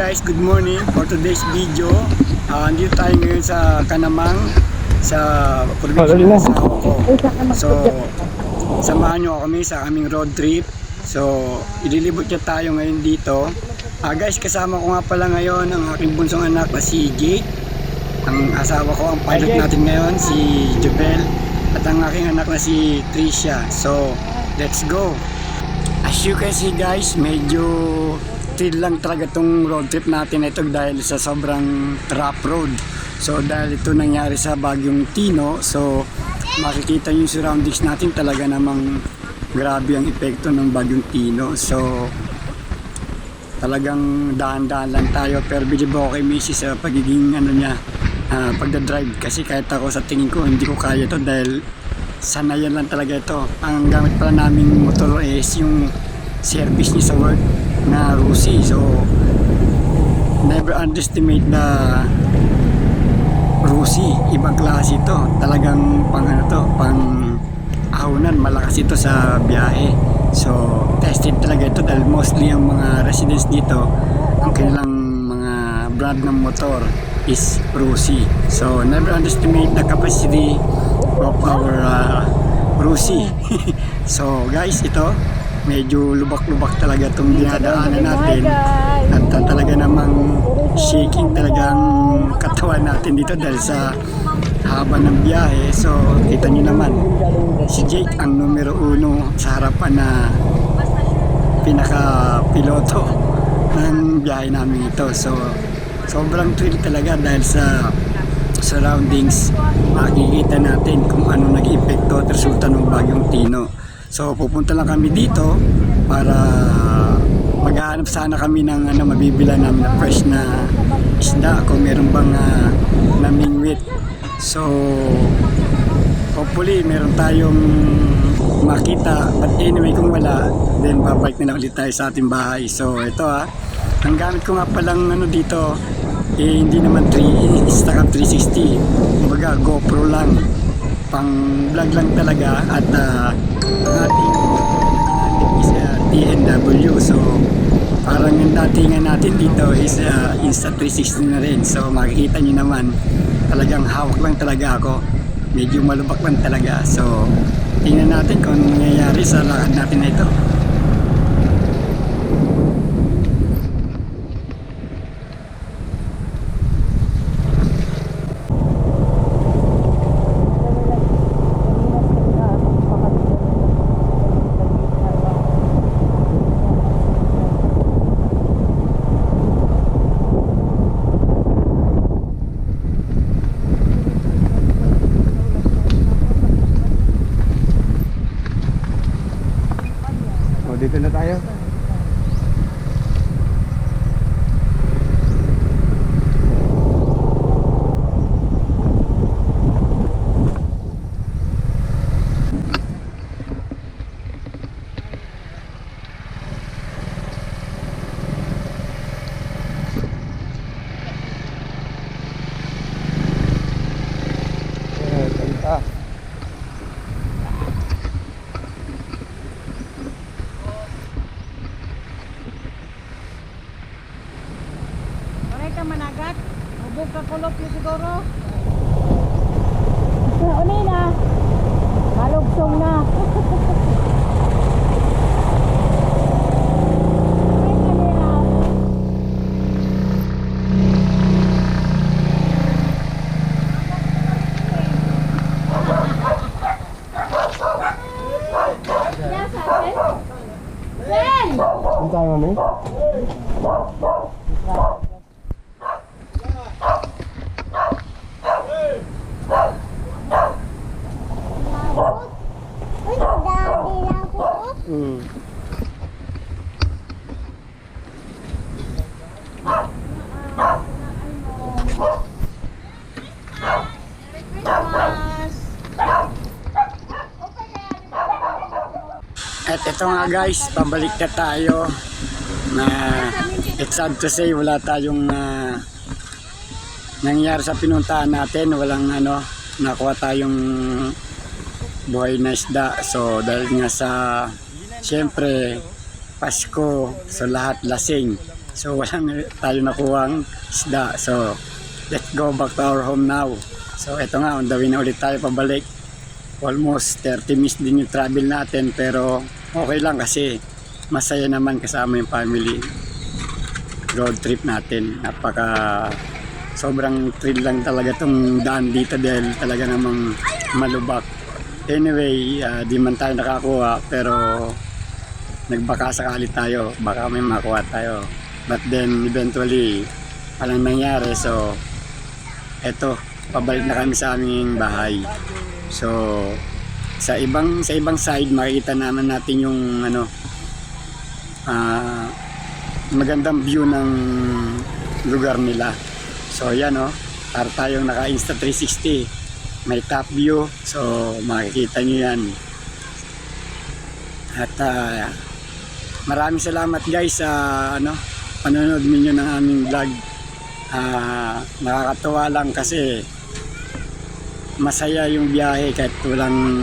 guys, good morning. For today's video, andito tayo ngayon sa Kanamang, sa probinsya ng asawa ko. So, samahan nyo kami sa aming road trip. So, ililibot niya tayo ngayon dito. Guys, kasama ko nga pala ngayon ang aking bunsong anak na si Jake. Ang asawa ko, ang pilot natin ngayon, si Jobel. At ang aking anak na si Tricia. So, let's go! As you can see guys, medyo thrill lang talaga itong road trip natin ito dahil sa sobrang rough road. So dahil ito nangyari sa Bagyong Tino, so makikita yung surroundings natin, talaga namang grabe ang epekto ng Bagyong Tino. So talagang dahan-dahan lang tayo, pero bilib ako kay Mrs. sa pagiging pagdadrive, kasi kahit ako sa tingin ko hindi ko kaya to dahil sanayan lang talaga ito. Ang gamit pala naming motor is yung service niya sa work na Rusi. So never underestimate the Rusi, ibang klase ito, talagang pang ahunan, malakas ito sa biyahe. So tested talaga ito dahil mostly ang mga residents dito, ang kanilang mga brand ng motor is Rusi. So never underestimate the capacity of our Rusi. So guys, ito medyo lubak-lubak talaga itong dinadaanan natin, at talaga namang shaking talaga ang katawan natin dito dahil sa haba ng biyahe. So kita nyo naman, si Jake ang numero 1 sa harapan na pinaka-piloto ng biyahe namin ito. So sobrang thrill talaga dahil sa surroundings, makikita natin kung ano nag-epekto at resulta ng Bagyong Tino. So pupunta lang kami dito para maghahanap sana kami ng mabibila namin na fresh na isda, kung meron bang namingwit. So hopefully meron tayong makita, but anyway kung wala, then babalik na lang ulit tayo sa ating bahay. So ito ang gamit ko nga palang dito, hindi naman Instacam 360, kumbaga GoPro lang, pang vlog lang talaga. At ang ating is TNW, so parang yung datingan natin dito is Insta360 na rin. So makikita nyo naman, talagang hawak lang talaga ako, medyo malubak lang talaga. So tingnan natin kung nangyayari sa lakad natin na ito. Dito na tayo. Managat, hubog ka kulop niyo siguro. Unay na, malugsong na. Saan tayo, mami? At ito nga guys, pabalik na tayo. It's sad to say, wala tayong nangyari sa pinuntahan natin. Walang nakuha tayong buhay na isda. So dahil nga sa siyempre Pasko, so lahat lasing. So wala na tayo nakuhang isda. So let's go back to our home now. So eto nga, on the way na ulit tayo pabalik. Almost 30 minutes din yung travel natin, pero okay lang kasi masaya naman kasama yung family. Road trip natin. Sobrang thrill lang talaga tong daan dito dahil talaga namang malubak. Anyway, di man tayo nakakuha pero nagbaka sakali tayo, baka may makuha tayo. But then eventually walang nangyari, so eto, pabalik na kami sa aming bahay. So sa ibang side makikita naman natin yung magandang view ng lugar nila. So yan para tayong naka Insta 360, may top view, so makikita nyo yan. At maraming salamat guys sa panonood ninyo ng aming vlog. Nakakatuwa lang kasi masaya yung biyahe kahit walang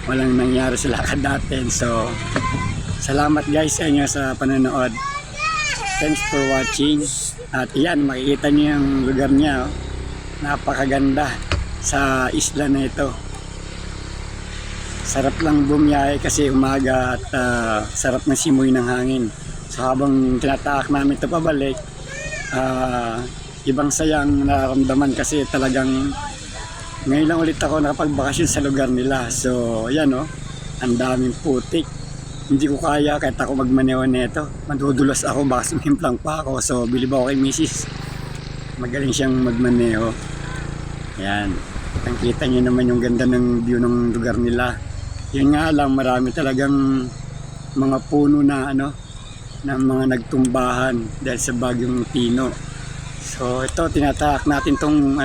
nangyari sa lakad natin. So salamat guys sa inyo sa panonood. Thanks for watching. At yan, makikita nyo yung lugar niya. Napakaganda sa isla na ito. Sarap lang bumiyahe kasi umaga at sarap na simoy ng hangin. So habang tinataak namin ito pabalik, ibang sayang nararamdaman kasi talagang ngayon lang ulit ako nakapagbakasyon sa lugar nila. So yan ang daming putik. Hindi ko kaya kahit ako magmaneho nito. Madudulas ako, baka sumimplang pa ako. So bilib ako kay Mrs. Magaling siyang magmaneho. Yan. Nakita niyo naman yung ganda ng view ng lugar nila. Yun nga lang, marami talagang mga puno na na mga nagtumbahan dahil sa bagyong Tino. So ito, tinatahak natin tong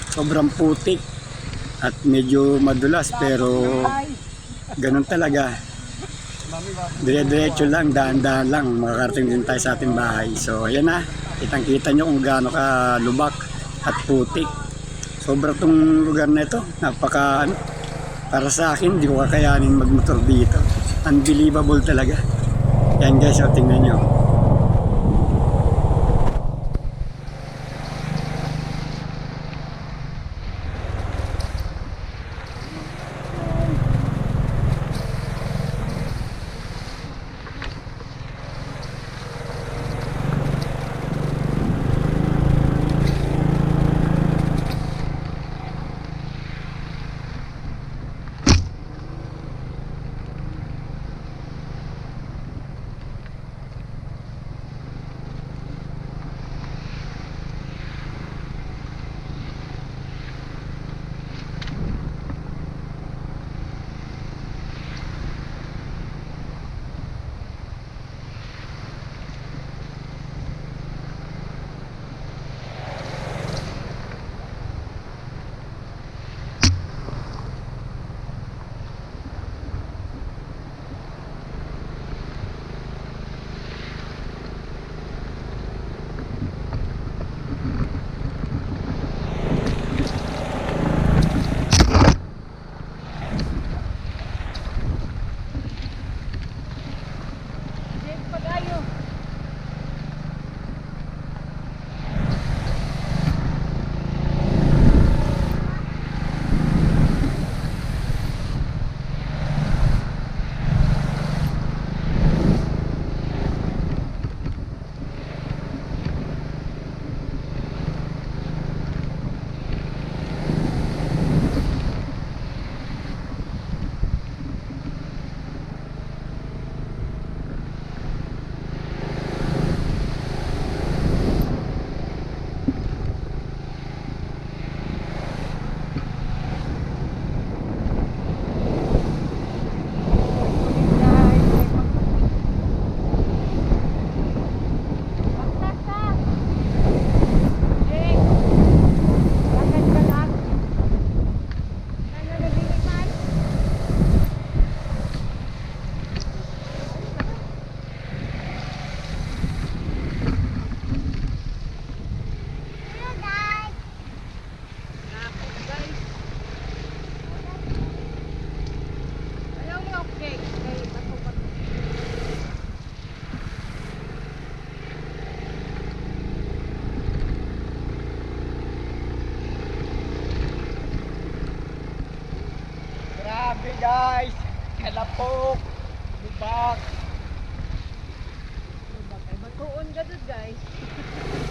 sobrang putik at medyo madulas, pero ganun talaga. Dire-diretso lang, daan-daan lang, makakarating din tayo sa ating bahay. So ayan na, kitang-kita nyo kung gaano ka lubak at putik. Sobra tong lugar na ito, para sa akin, hindi ko kakayanin magmotor dito. Unbelievable talaga. Yan guys, tingnan nyo. guys. Kalapok. Bubak. Bakay batuon ka doon guys.